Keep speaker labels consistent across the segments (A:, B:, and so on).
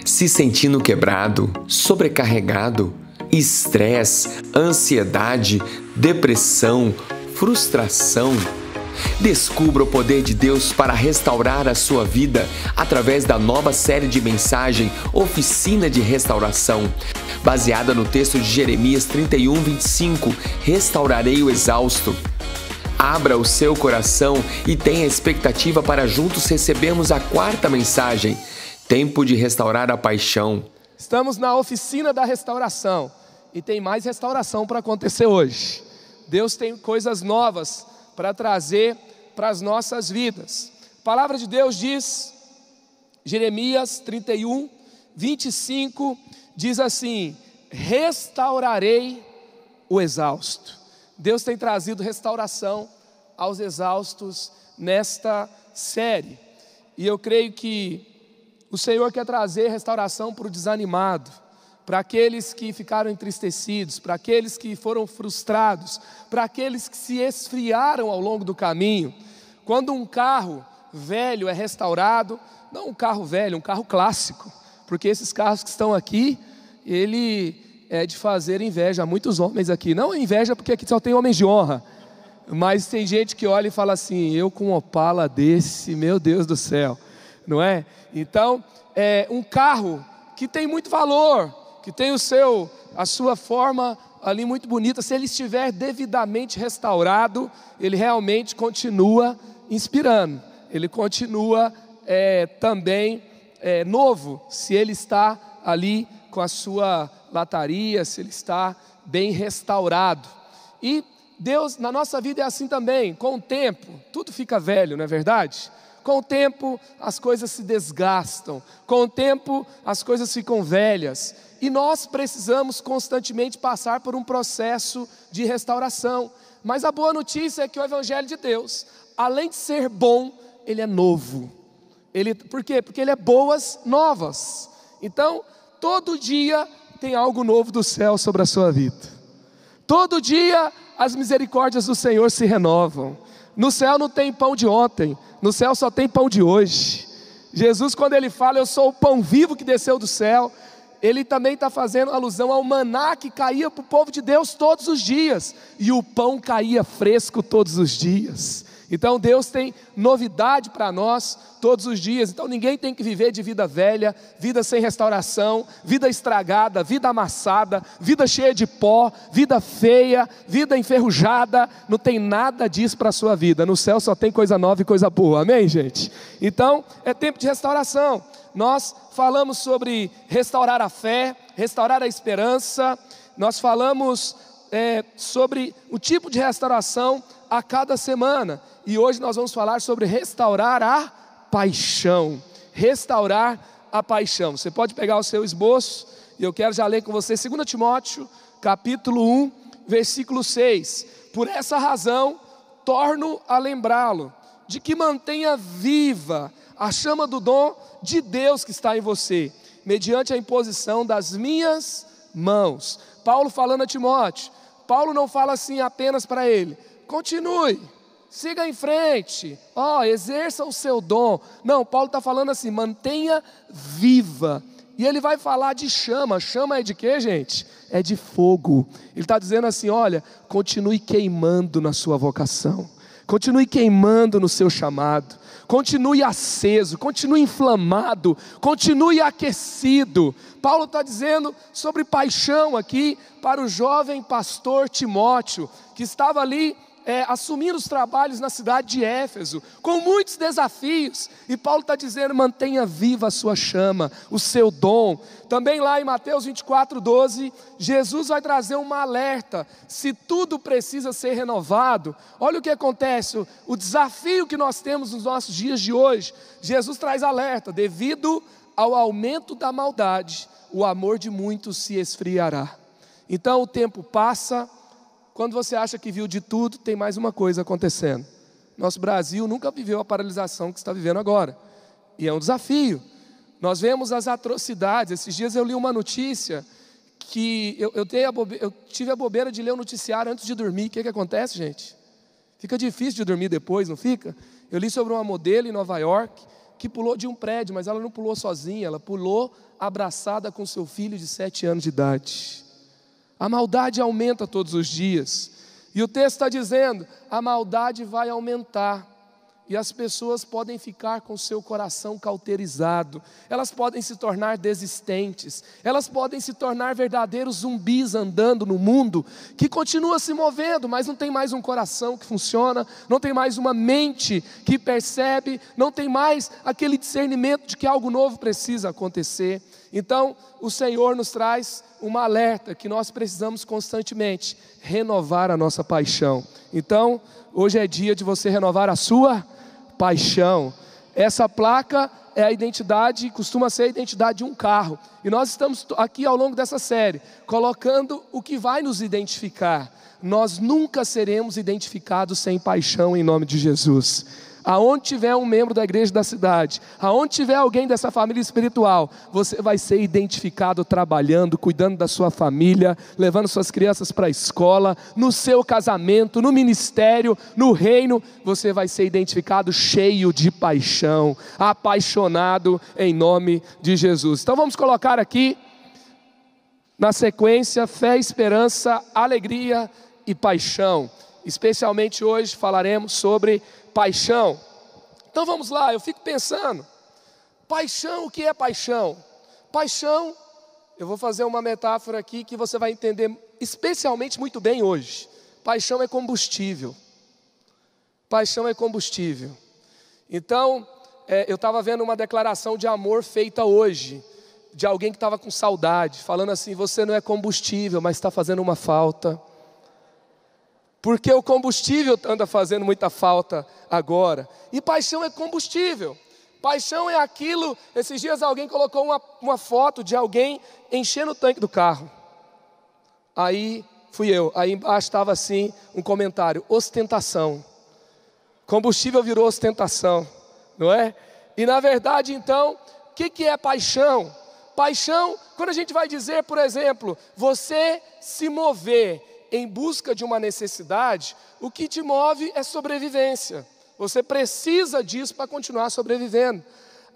A: Se sentindo quebrado, sobrecarregado, estresse, ansiedade, depressão, frustração, descubra o poder de Deus para restaurar a sua vida através da nova série de mensagem Oficina de Restauração, baseada no texto de Jeremias 31:25, Restaurarei o exausto. Abra o seu coração e tenha expectativa para juntos recebermos a quarta mensagem, Tempo de Restaurar a Paixão.
B: Estamos na Oficina da Restauração e tem mais restauração para acontecer hoje. Deus tem coisas novas para trazer para as nossas vidas. A palavra de Deus diz, Jeremias 31:25, diz assim: restaurarei o exausto. Deus tem trazido restauração aos exaustos nesta série. E eu creio que o Senhor quer trazer restauração para o desanimado, para aqueles que ficaram entristecidos, para aqueles que foram frustrados, para aqueles que se esfriaram ao longo do caminho. Quando um carro velho é restaurado, não um carro velho, um carro clássico, porque esses carros que estão aqui, ele é de fazer inveja a muitos homens aqui. Não inveja porque aqui só tem homens de honra, mas tem gente que olha e fala assim: eu com um Opala desse, meu Deus do céu, não é? Então, é um carro que tem muito valor, que tem a sua forma ali muito bonita. Se ele estiver devidamente restaurado, ele realmente continua inspirando, ele continua também novo, se ele está ali com a sua lataria, se ele está bem restaurado. E Deus, na nossa vida é assim também. Com o tempo, tudo fica velho, não é verdade? Com o tempo as coisas se desgastam, com o tempo as coisas ficam velhas, e nós precisamos constantemente passar por um processo de restauração. Mas a boa notícia é que o Evangelho de Deus, além de ser bom, ele é novo. Por quê? Porque ele é boas novas. Então, todo dia tem algo novo do céu sobre a sua vida. Todo dia as misericórdias do Senhor se renovam. No céu não tem pão de ontem, no céu só tem pão de hoje. Jesus, quando ele fala, eu sou o pão vivo que desceu do céu, ele também está fazendo alusão ao maná que caía para o povo de Deus todos os dias, e o pão caía fresco todos os dias. Então Deus tem novidade para nós todos os dias. Então ninguém tem que viver de vida velha, vida sem restauração, vida estragada, vida amassada, vida cheia de pó, vida feia, vida enferrujada. Não tem nada disso para a sua vida. No céu só tem coisa nova e coisa boa, amém, gente? Então é tempo de restauração. Nós falamos sobre restaurar a fé, restaurar a esperança. Nós falamos sobre o tipo de restauração a cada semana. E hoje nós vamos falar sobre restaurar a paixão. Restaurar a paixão. Você pode pegar o seu esboço, e eu quero já ler com você 2 Timóteo, capítulo 1, versículo 6. Por essa razão, torno a lembrá-lo, de que mantenha viva a chama do dom de Deus que está em você, mediante a imposição das minhas mãos. Paulo falando a Timóteo. Paulo não fala assim apenas para ele: continue, siga em frente, exerça o seu dom. Não, Paulo está falando assim: mantenha viva. E ele vai falar de chama. Chama é de quê, gente? É de fogo. Ele está dizendo assim: olha, continue queimando na sua vocação, continue queimando no seu chamado, continue aceso, continue inflamado, continue aquecido. Paulo está dizendo sobre paixão aqui para o jovem pastor Timóteo, que estava ali assumindo os trabalhos na cidade de Éfeso, com muitos desafios. E Paulo está dizendo: mantenha viva a sua chama, o seu dom. Também lá em Mateus 24:12, Jesus vai trazer uma alerta: se tudo precisa ser renovado. Olha o que acontece, o desafio que nós temos nos nossos dias de hoje. Jesus traz alerta: devido ao aumento da maldade, o amor de muitos se esfriará. Então o tempo passa. Quando você acha que viu de tudo, tem mais uma coisa acontecendo. Nosso Brasil nunca viveu a paralisação que está vivendo agora, e é um desafio. Nós vemos as atrocidades. Esses dias eu li uma notícia que eu tive a bobeira de ler o noticiário antes de dormir. O que acontece, gente? Fica difícil de dormir depois, não fica? Eu li sobre uma modelo em Nova York, que pulou de um prédio, mas ela não pulou sozinha, ela pulou abraçada com seu filho de 7 anos de idade. A maldade aumenta todos os dias. E o texto está dizendo, a maldade vai aumentar. E as pessoas podem ficar com seu coração cauterizado, elas podem se tornar desistentes, elas podem se tornar verdadeiros zumbis andando no mundo, que continua se movendo, mas não tem mais um coração que funciona, não tem mais uma mente que percebe, não tem mais aquele discernimento de que algo novo precisa acontecer. Então, o Senhor nos traz uma alerta que nós precisamos constantemente renovar a nossa paixão. Então, hoje é dia de você renovar a sua paixão. Essa placa é a identidade, costuma ser a identidade de um carro. E nós estamos aqui ao longo dessa série, colocando o que vai nos identificar. Nós nunca seremos identificados sem paixão em nome de Jesus. Aonde tiver um membro da igreja da cidade, aonde tiver alguém dessa família espiritual, você vai ser identificado trabalhando, cuidando da sua família, levando suas crianças para a escola, no seu casamento, no ministério, no reino, você vai ser identificado cheio de paixão, apaixonado em nome de Jesus. Então vamos colocar aqui, na sequência, fé, esperança, alegria e paixão. Especialmente hoje falaremos sobre paixão. Então vamos lá, eu fico pensando, paixão, o que é paixão? Paixão, eu vou fazer uma metáfora aqui que você vai entender especialmente muito bem hoje. Paixão é combustível. Paixão é combustível. Então, eu estava vendo uma declaração de amor feita hoje, de alguém que estava com saudade, falando assim, você não é combustível, mas está fazendo uma falta. Porque o combustível anda fazendo muita falta agora. E paixão é combustível. Paixão é aquilo, esses dias alguém colocou uma foto de alguém enchendo o tanque do carro. Aí fui eu, aí embaixo estava assim um comentário, ostentação. Combustível virou ostentação, não é? E na verdade então, o que é paixão? Paixão, quando a gente vai dizer, por exemplo, você se mover em busca de uma necessidade, o que te move é sobrevivência. Você precisa disso para continuar sobrevivendo.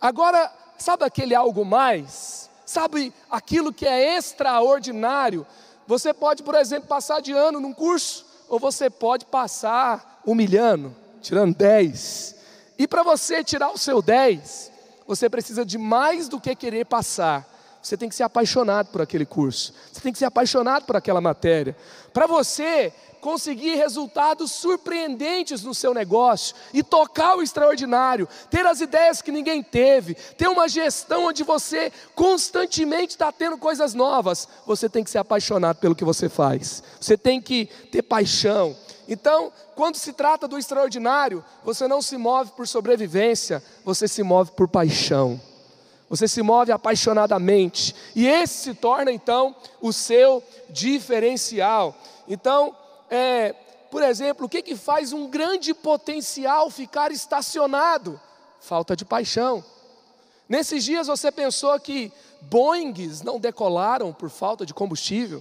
B: Agora, sabe aquele algo mais? Sabe aquilo que é extraordinário? Você pode, por exemplo, passar de ano num curso, ou você pode passar humilhando, tirando 10. E para você tirar o seu 10, você precisa de mais do que querer passar. Você tem que ser apaixonado por aquele curso. Você tem que ser apaixonado por aquela matéria. Para você conseguir resultados surpreendentes no seu negócio e tocar o extraordinário, ter as ideias que ninguém teve, ter uma gestão onde você constantemente está tendo coisas novas, você tem que ser apaixonado pelo que você faz. Você tem que ter paixão. Então, quando se trata do extraordinário, você não se move por sobrevivência, você se move por paixão. Você se move apaixonadamente, e esse se torna então o seu diferencial. Então, por exemplo, o que faz um grande potencial ficar estacionado? Falta de paixão. Nesses dias você pensou que Boeings não decolaram por falta de combustível?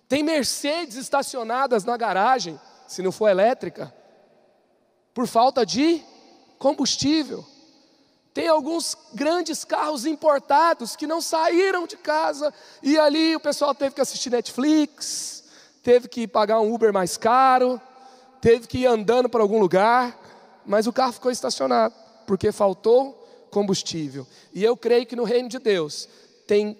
B: Tem Mercedes estacionadas na garagem, se não for elétrica, por falta de combustível. Tem alguns grandes carros importados que não saíram de casa e ali o pessoal teve que assistir Netflix, teve que pagar um Uber mais caro, teve que ir andando para algum lugar, mas o carro ficou estacionado porque faltou combustível. E eu creio que no reino de Deus tem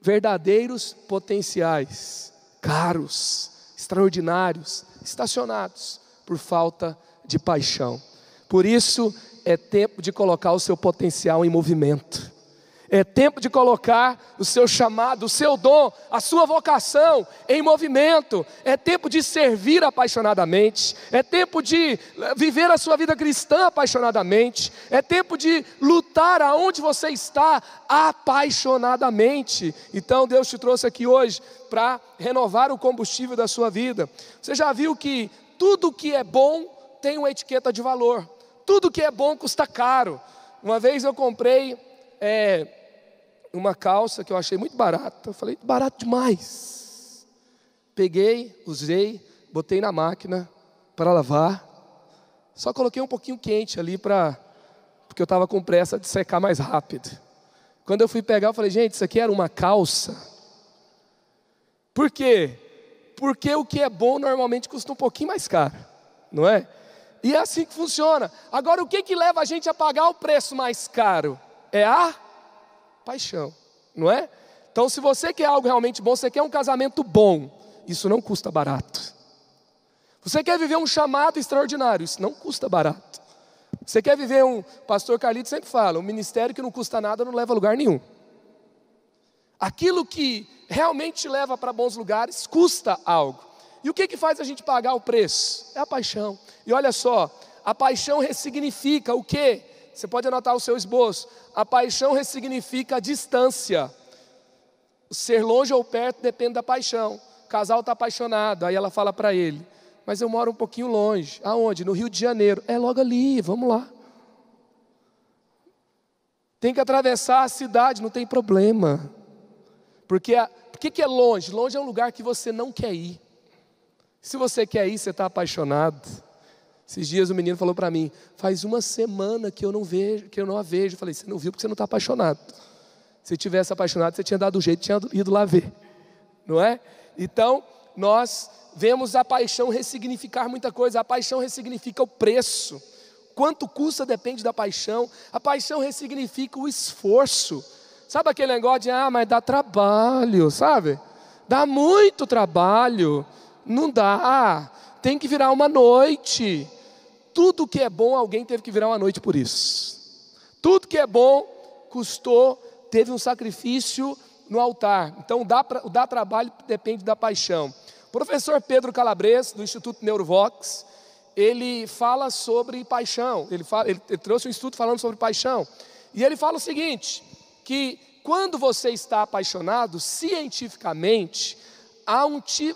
B: verdadeiros potenciais, caros, extraordinários, estacionados por falta de paixão. Por isso, é tempo de colocar o seu potencial em movimento. É tempo de colocar o seu chamado, o seu dom, a sua vocação em movimento. É tempo de servir apaixonadamente. É tempo de viver a sua vida cristã apaixonadamente. É tempo de lutar aonde você está apaixonadamente. Então Deus te trouxe aqui hoje para renovar o combustível da sua vida. Você já viu que tudo que é bom tem uma etiqueta de valor. Tudo que é bom custa caro. Uma vez eu comprei uma calça que eu achei muito barata. Eu falei, barato demais. Peguei, usei, botei na máquina para lavar. Só coloquei um pouquinho quente ali para porque eu estava com pressa de secar mais rápido. Quando eu fui pegar, eu falei, gente, isso aqui era uma calça. Por quê? Porque o que é bom normalmente custa um pouquinho mais caro, não é? E é assim que funciona. Agora, o que leva a gente a pagar o preço mais caro? É a paixão, não é? Então, se você quer algo realmente bom, você quer um casamento bom, isso não custa barato. Você quer viver um chamado extraordinário, isso não custa barato. Você quer viver pastor Carlito sempre fala, um ministério que não custa nada não leva a lugar nenhum. Aquilo que realmente leva para bons lugares custa algo. E o que faz a gente pagar o preço? É a paixão. E olha só, a paixão ressignifica o quê? Você pode anotar o seu esboço. A paixão ressignifica a distância. Ser longe ou perto depende da paixão. O casal está apaixonado, aí ela fala para ele, mas eu moro um pouquinho longe. Aonde? No Rio de Janeiro. É logo ali, vamos lá. Tem que atravessar a cidade, não tem problema. Porque por que é longe? Longe é um lugar que você não quer ir. Se você quer ir, você está apaixonado. Esses dias o menino falou para mim, faz uma semana que eu não a vejo. Eu falei, você não viu porque você não está apaixonado. Se tivesse apaixonado, você tinha dado um jeito, tinha ido lá ver. Não é? Então, nós vemos a paixão ressignificar muita coisa. A paixão ressignifica o preço. Quanto custa depende da paixão. A paixão ressignifica o esforço. Sabe aquele negócio de, mas dá trabalho, sabe? Dá muito trabalho. Não dá. Tem que virar uma noite. Tudo que é bom, alguém teve que virar uma noite por isso. Tudo que é bom, custou, teve um sacrifício no altar. Então, dar trabalho depende da paixão. O professor Pedro Calabres, do Instituto Neurovox, ele fala sobre paixão. Ele trouxe um estudo falando sobre paixão. E ele fala o seguinte, que quando você está apaixonado, cientificamente, há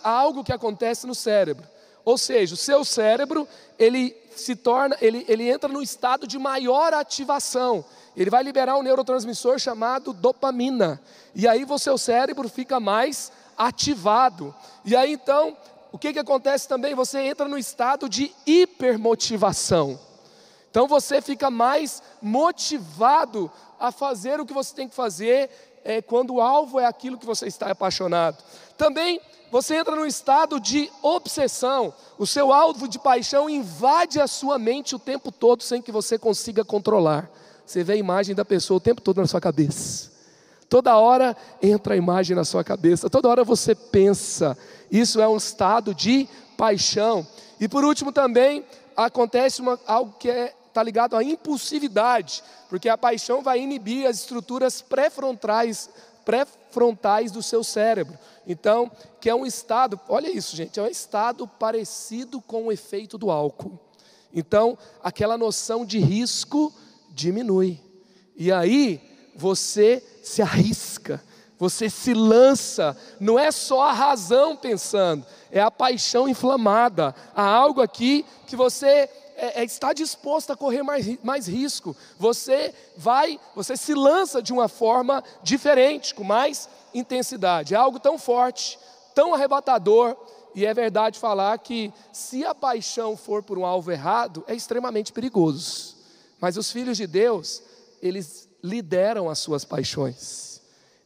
B: algo que acontece no cérebro. Ou seja, o seu cérebro, ele entra num estado de maior ativação. Ele vai liberar um neurotransmissor chamado dopamina. E aí o seu cérebro fica mais ativado. E aí então, o que acontece também? Você entra no estado de hipermotivação. Então você fica mais motivado a fazer o que você tem que fazer quando o alvo é aquilo que você está apaixonado. Também você entra num estado de obsessão. O seu alvo de paixão invade a sua mente o tempo todo sem que você consiga controlar. Você vê a imagem da pessoa o tempo todo na sua cabeça. Toda hora entra a imagem na sua cabeça. Toda hora você pensa. Isso é um estado de paixão. E por último também acontece algo que está ligado à impulsividade. Porque a paixão vai inibir as estruturas pré-frontais do seu cérebro. Então, que é um estado, olha isso gente, é um estado parecido com o efeito do álcool. Então, aquela noção de risco diminui. E aí, você se arrisca, você se lança. Não é só a razão pensando, é a paixão inflamada. Há algo aqui que você está disposto a correr mais risco. Você se lança de uma forma diferente, com mais intensidade. É algo tão forte, tão arrebatador. E é verdade falar que se a paixão for por um alvo errado, é extremamente perigoso. Mas os filhos de Deus, eles lideram as suas paixões.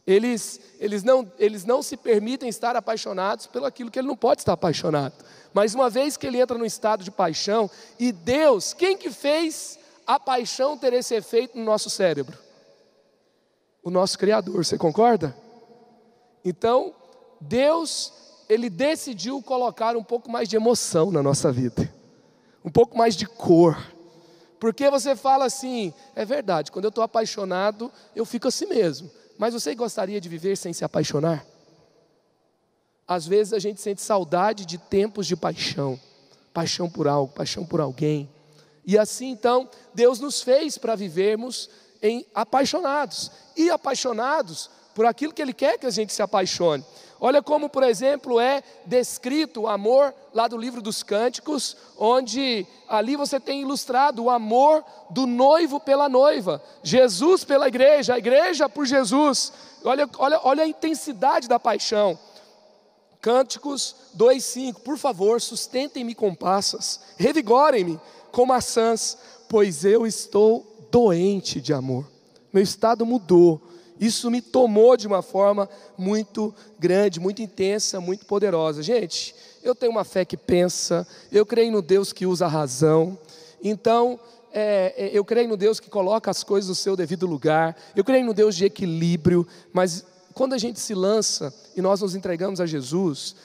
B: Eles não se permitem estar apaixonados pelo aquilo que ele não pode estar apaixonado. Mas uma vez que ele entra no estado de paixão, e Deus, quem que fez a paixão ter esse efeito no nosso cérebro? O nosso Criador, você concorda? Então, Deus, ele decidiu colocar um pouco mais de emoção na nossa vida. Um pouco mais de cor. Porque você fala assim, é verdade, quando eu estou apaixonado, eu fico assim mesmo. Mas você gostaria de viver sem se apaixonar? Às vezes a gente sente saudade de tempos de paixão. Paixão por algo, paixão por alguém. E assim então, Deus nos fez para vivermos apaixonados. E apaixonados por aquilo que Ele quer que a gente se apaixone. Olha como, por exemplo, é descrito o amor lá do livro dos Cânticos, onde ali você tem ilustrado o amor do noivo pela noiva, Jesus pela igreja, a igreja por Jesus. Olha a intensidade da paixão. Cânticos 2:5, por favor, sustentem-me com passas, revigorem-me com maçãs, pois eu estou doente de amor. Meu estado mudou. Isso me tomou de uma forma muito grande, muito intensa, muito poderosa. Gente, eu tenho uma fé que pensa, eu creio no Deus que usa a razão. Então, eu creio no Deus que coloca as coisas no seu devido lugar. Eu creio no Deus de equilíbrio. Mas quando a gente se lança e nós nos entregamos a Jesus,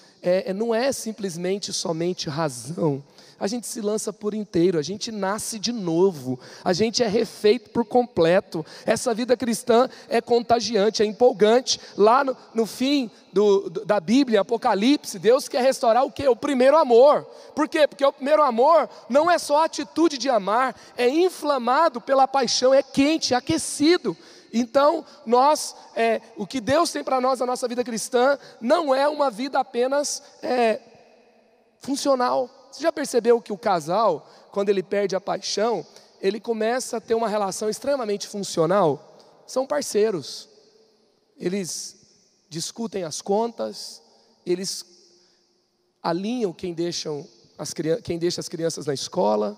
B: não é simplesmente somente razão. A gente se lança por inteiro, a gente nasce de novo, a gente é refeito por completo. Essa vida cristã é contagiante, é empolgante. Lá no fim da Bíblia, Apocalipse, Deus quer restaurar o quê? O primeiro amor. Por quê? Porque o primeiro amor não é só a atitude de amar, é inflamado pela paixão, é quente, é aquecido. Então, o que Deus tem para nós na nossa vida cristã não é uma vida apenas funcional. Você já percebeu que o casal, quando ele perde a paixão, ele começa a ter uma relação extremamente funcional? São parceiros. Eles discutem as contas, eles alinham quem deixa as crianças na escola,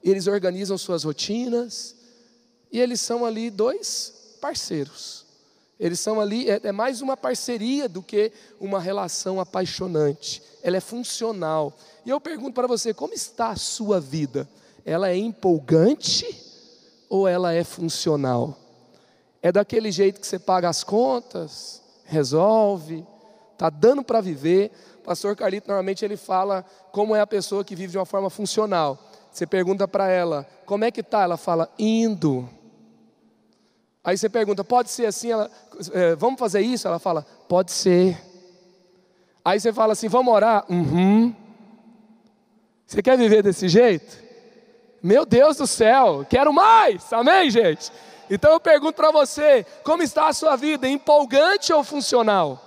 B: eles organizam suas rotinas, e eles são ali dois parceiros. Eles são ali, é mais uma parceria do que uma relação apaixonante. Ela é funcional. E eu pergunto para você, como está a sua vida? Ela é empolgante ou ela é funcional? É daquele jeito que você paga as contas, resolve, está dando para viver. O pastor Carlito normalmente ele fala como é a pessoa que vive de uma forma funcional. Você pergunta para ela, como é que está? Ela fala, indo. Aí você pergunta, pode ser assim? Vamos fazer isso? Ela fala, pode ser. Aí você fala assim, vamos orar? Você quer viver desse jeito? Meu Deus do céu, quero mais, amém, gente? Então eu pergunto para você, como está a sua vida, empolgante ou funcional?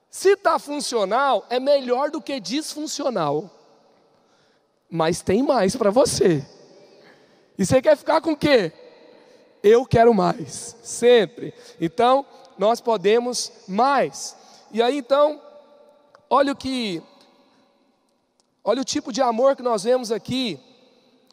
B: Se está funcional, é melhor do que disfuncional. Mas tem mais para você. E você quer ficar com o quê? Eu quero mais, sempre. Então, nós podemos mais. E aí então, olha o tipo de amor que nós vemos aqui,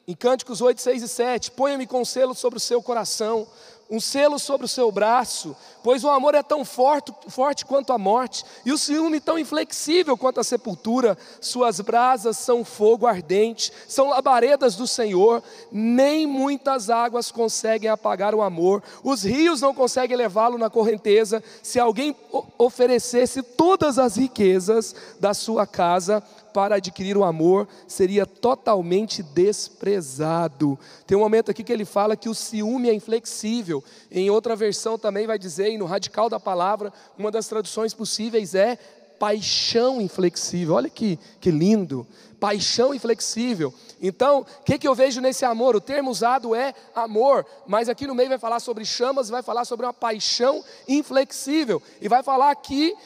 B: em Cânticos 8, 6 e 7. Ponha-me com selo sobre o seu coração, um selo sobre o seu braço, pois o amor é tão forte quanto a morte, e o ciúme tão inflexível quanto a sepultura. Suas brasas são fogo ardente, são labaredas do Senhor. Nem muitas águas conseguem apagar o amor, os rios não conseguem levá-lo na correnteza. Se alguém oferecesse todas as riquezas da sua casa para adquirir o amor, seria totalmente desprezado. Tem um momento aqui que ele fala que o ciúme é inflexível. Em outra versão também vai dizer, e no radical da palavra, uma das traduções possíveis é paixão inflexível. Olha que lindo, paixão inflexível. Então, o que eu vejo nesse amor? O termo usado é amor, mas aqui no meio vai falar sobre chamas, vai falar sobre uma paixão inflexível. E vai falar aqui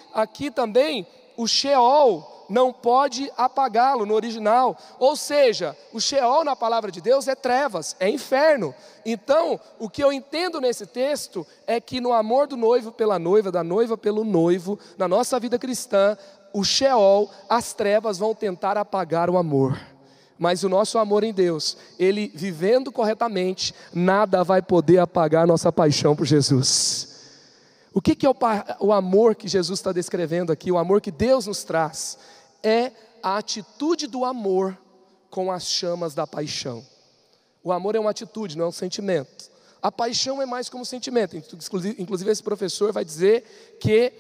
B: também, o Sheol não pode apagá-lo no original. Ou seja, o Sheol na palavra de Deus é trevas, é inferno. Então, o que eu entendo nesse texto é que no amor do noivo pela noiva, da noiva pelo noivo, na nossa vida cristã, o Sheol, as trevas vão tentar apagar o amor. Mas o nosso amor em Deus, ele vivendo corretamente, nada vai poder apagar a nossa paixão por Jesus. O que é o amor que Jesus está descrevendo aqui? O amor que Deus nos traz é a atitude do amor com as chamas da paixão. O amor é uma atitude, não é um sentimento. A paixão é mais como sentimento. Inclusive esse professor vai dizer que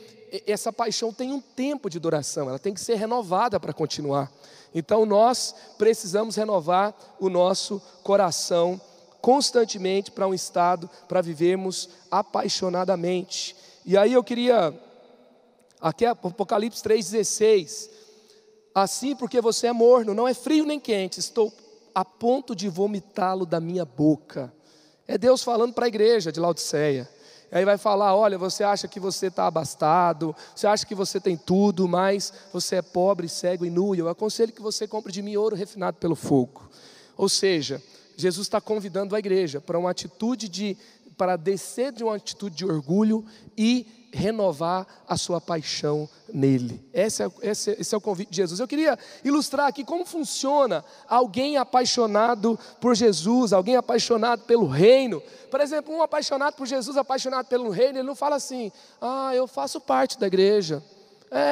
B: essa paixão tem um tempo de duração, ela tem que ser renovada para continuar. Então nós precisamos renovar o nosso coração constantemente para um estado, para vivermos apaixonadamente. E aí eu queria, aqui é Apocalipse 3,16, assim porque você é morno, não é frio nem quente, estou a ponto de vomitá-lo da minha boca. É Deus falando para a igreja de Laodiceia. E aí vai falar, olha, você acha que você está abastado, você acha que você tem tudo, mas você é pobre, cego e nu, e eu aconselho que você compre de mim ouro refinado pelo fogo. Ou seja, Jesus está convidando a igreja para uma atitude de para descer de uma atitude de orgulho e renovar a sua paixão nele. Esse é o convite de Jesus. Eu queria ilustrar aqui como funciona alguém apaixonado por Jesus, alguém apaixonado pelo reino. Por exemplo, um apaixonado por Jesus, apaixonado pelo reino, ele não fala assim: eu faço parte da igreja,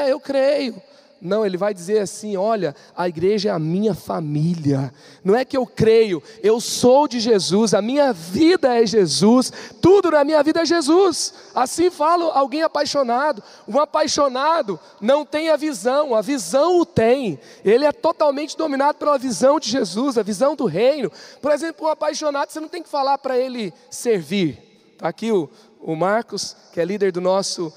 B: eu creio. Não, ele vai dizer assim: olha, a igreja é a minha família. Não é que eu creio, eu sou de Jesus, a minha vida é Jesus, tudo na minha vida é Jesus. Assim fala alguém apaixonado. Um apaixonado não tem a visão o tem. Ele é totalmente dominado pela visão de Jesus, a visão do reino. Por exemplo, um apaixonado, você não tem que falar para ele servir. Está aqui o Marcos, que é líder do nosso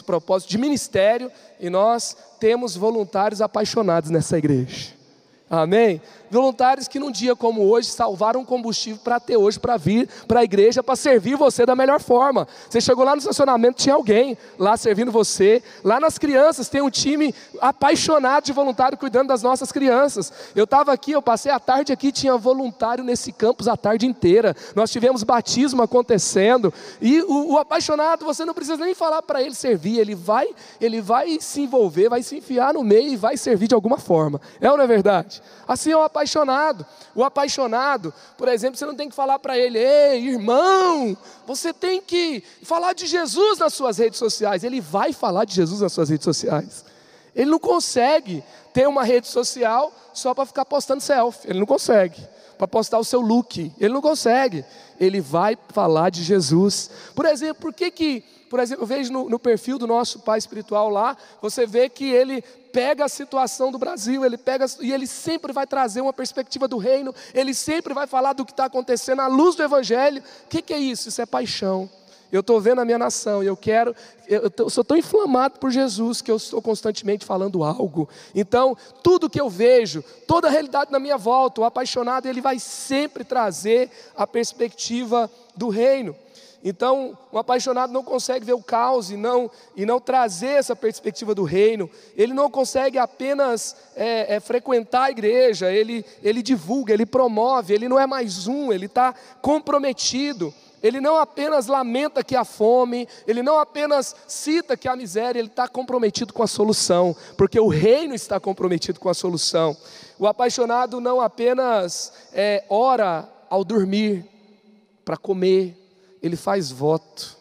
B: propósito de ministério, e nós temos voluntários apaixonados nessa igreja, amém? Voluntários que num dia como hoje salvaram combustível para ter hoje, para vir para a igreja, para servir você da melhor forma. Você chegou lá no estacionamento, tinha alguém lá servindo você. Lá nas crianças tem um time apaixonado de voluntário cuidando das nossas crianças. Eu estava aqui, eu passei a tarde aqui, tinha voluntário nesse campus a tarde inteira. Nós tivemos batismo acontecendo. E o apaixonado, você não precisa nem falar para ele servir, ele vai se envolver, vai se enfiar no meio e vai servir de alguma forma. É ou não é verdade? Assim é o apaixonado. O apaixonado, por exemplo, você não tem que falar para ele: ei, irmão, você tem que falar de Jesus nas suas redes sociais. Ele vai falar de Jesus nas suas redes sociais. Ele não consegue ter uma rede social só para ficar postando selfie. Ele não consegue. Para postar o seu look. Ele não consegue. Ele vai falar de Jesus. Por exemplo, eu vejo no perfil do nosso pai espiritual lá, você vê que ele pega a situação do Brasil, e ele sempre vai trazer uma perspectiva do reino, ele sempre vai falar do que está acontecendo à luz do evangelho. O que é isso? Isso é paixão. Eu estou vendo a minha nação, e eu sou tão inflamado por Jesus, que eu estou constantemente falando algo. Então, tudo que eu vejo, toda a realidade na minha volta, o apaixonado, ele vai sempre trazer a perspectiva do reino. Então, um apaixonado não consegue ver o caos e não trazer essa perspectiva do reino. Ele não consegue apenas frequentar a igreja, ele divulga, ele promove, ele não é mais um, ele está comprometido. Ele não apenas lamenta que há fome, ele não apenas cita que há miséria, ele está comprometido com a solução, porque o reino está comprometido com a solução. O apaixonado não apenas ora ao dormir, para comer, ele faz voto,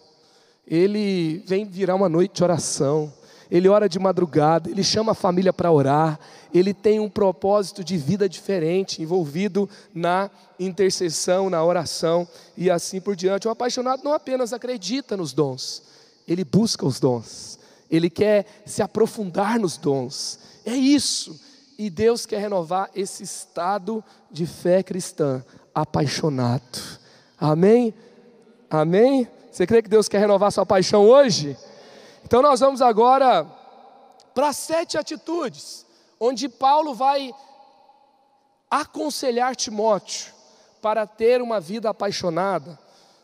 B: ele vem virar uma noite de oração, ele ora de madrugada, ele chama a família para orar, ele tem um propósito de vida diferente, envolvido na intercessão, na oração e assim por diante. O apaixonado não apenas acredita nos dons, ele busca os dons, ele quer se aprofundar nos dons, é isso. E Deus quer renovar esse estado de fé cristã, apaixonado, amém? Amém? Você crê que Deus quer renovar sua paixão hoje? Então nós vamos agora para 7 atitudes, onde Paulo vai aconselhar Timóteo para ter uma vida apaixonada.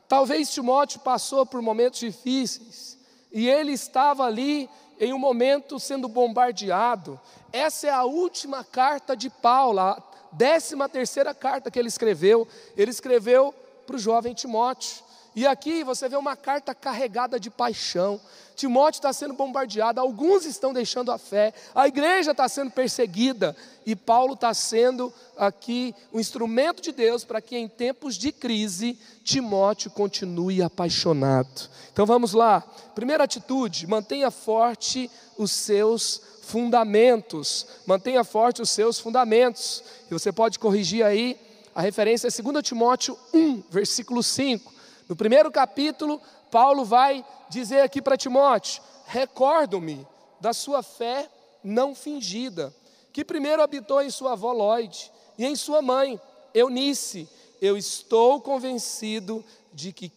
B: Talvez Timóteo passou por momentos difíceis, e ele estava ali em um momento sendo bombardeado. Essa é a última carta de Paulo, a 13ª carta que ele escreveu para o jovem Timóteo. E aqui você vê uma carta carregada de paixão. Timóteo está sendo bombardeado, alguns estão deixando a fé, a igreja está sendo perseguida, e Paulo está sendo aqui um instrumento de Deus para que em tempos de crise, Timóteo continue apaixonado. Então vamos lá, primeira atitude: mantenha forte os seus fundamentos. Mantenha forte os seus fundamentos. E você pode corrigir aí, a referência é 2 Timóteo 1, versículo 5. No primeiro capítulo, Paulo vai dizer aqui para Timóteo: recordo-me da sua fé não fingida, que primeiro habitou em sua avó Lóide e em sua mãe, Eunice. Eu estou convencido de que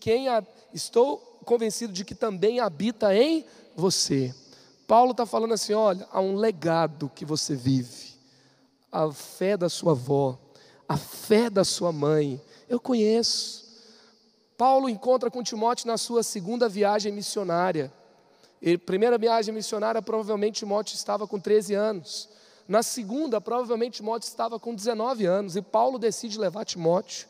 B: também habita em você. Paulo está falando assim: olha, há um legado que você vive, a fé da sua avó, a fé da sua mãe, eu conheço. Paulo encontra com Timóteo na sua segunda viagem missionária. Primeira viagem missionária, provavelmente Timóteo estava com 13 anos. Na segunda, provavelmente Timóteo estava com 19 anos. E Paulo decide levar Timóteo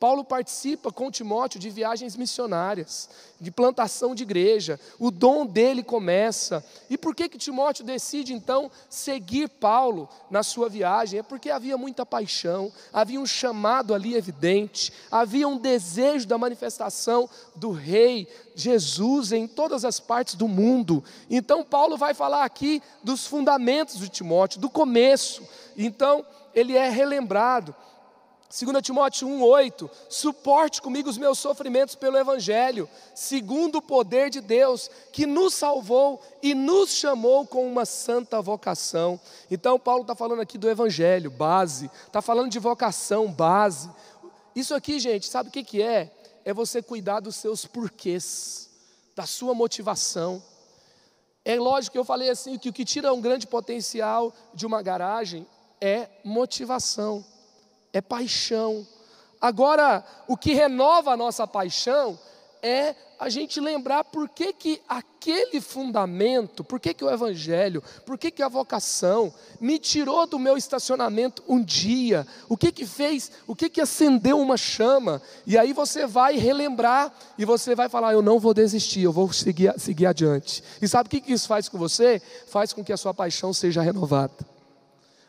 B: Paulo participa com Timóteo de viagens missionárias, de plantação de igreja, o dom dele começa. E por que Timóteo decide então seguir Paulo na sua viagem? É porque havia muita paixão, havia um chamado ali evidente, havia um desejo da manifestação do Rei Jesus em todas as partes do mundo. Então Paulo vai falar aqui dos fundamentos de Timóteo, do começo. Então ele é relembrado. 2 Timóteo 1,8, suporte comigo os meus sofrimentos pelo Evangelho, segundo o poder de Deus, que nos salvou e nos chamou com uma santa vocação. Então Paulo está falando aqui do Evangelho, base, está falando de vocação, base. Isso aqui, gente, sabe o que é? É você cuidar dos seus porquês, da sua motivação. É lógico que eu falei assim, que o que tira um grande potencial de uma garagem é motivação. É paixão. Agora, o que renova a nossa paixão é a gente lembrar por que aquele fundamento, por que o Evangelho, por que a vocação me tirou do meu estacionamento um dia, o que fez, o que acendeu uma chama. E aí você vai relembrar e você vai falar, eu não vou desistir, eu vou seguir adiante. E sabe o que isso faz com você? Faz com que a sua paixão seja renovada.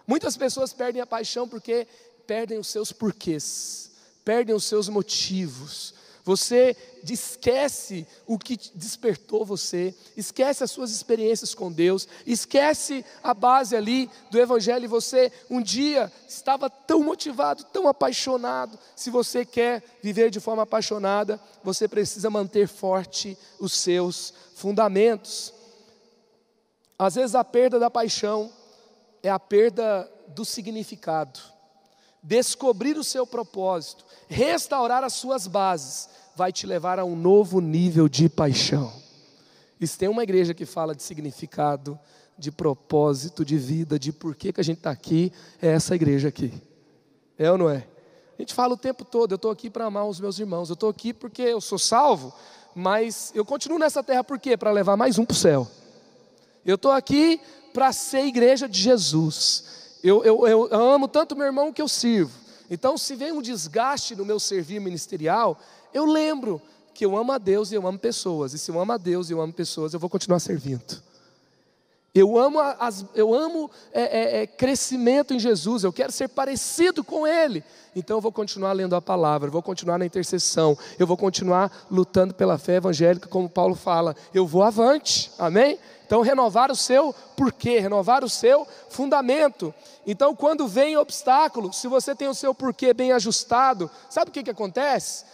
B: Muitas pessoas perdem a paixão porque perdem os seus porquês, perdem os seus motivos. Você esquece o que despertou você, esquece as suas experiências com Deus, esquece a base ali do Evangelho. E você um dia estava tão motivado, tão apaixonado. Se você quer viver de forma apaixonada, você precisa manter forte os seus fundamentos. Às vezes a perda da paixão é a perda do significado. Descobrir o seu propósito, restaurar as suas bases, vai te levar a um novo nível de paixão. E se tem uma igreja que fala de significado, de propósito, de vida, de por que a gente está aqui, é essa igreja aqui. É ou não é? A gente fala o tempo todo, eu estou aqui para amar os meus irmãos, eu estou aqui porque eu sou salvo, mas eu continuo nessa terra por quê? Para levar mais um para o céu. Eu estou aqui para ser igreja de Jesus. Eu amo tanto meu irmão que eu sirvo. Então, se vem um desgaste no meu servir ministerial, eu lembro que eu amo a Deus e eu amo pessoas. E se eu amo a Deus e eu amo pessoas, eu vou continuar servindo. Eu amo crescimento em Jesus, eu quero ser parecido com Ele. Então eu vou continuar lendo a palavra, eu vou continuar na intercessão, eu vou continuar lutando pela fé evangélica, como Paulo fala. Eu vou avante, amém? Então renovar o seu porquê, renovar o seu fundamento. Então quando vem obstáculo, se você tem o seu porquê bem ajustado, sabe o que acontece?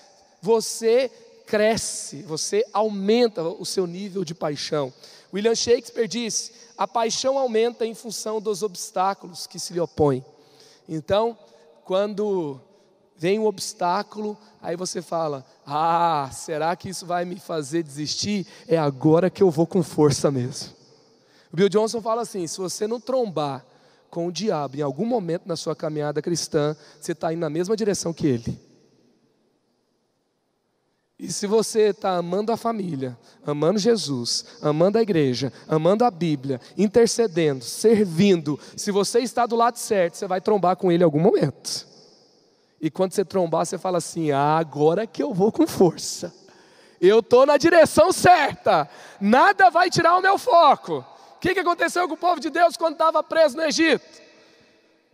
B: Você cresce, você aumenta o seu nível de paixão. William Shakespeare disse, a paixão aumenta em função dos obstáculos que se lhe opõem. Então, quando vem um obstáculo, aí você fala, será que isso vai me fazer desistir? É agora que eu vou com força mesmo. O Bill Johnson fala assim, se você não trombar com o diabo em algum momento na sua caminhada cristã, você está indo na mesma direção que ele. E se você está amando a família, amando Jesus, amando a igreja, amando a Bíblia, intercedendo, servindo, se você está do lado certo, você vai trombar com ele em algum momento. E quando você trombar, você fala assim, agora que eu vou com força. Eu estou na direção certa, nada vai tirar o meu foco. O que aconteceu com o povo de Deus quando estava preso no Egito?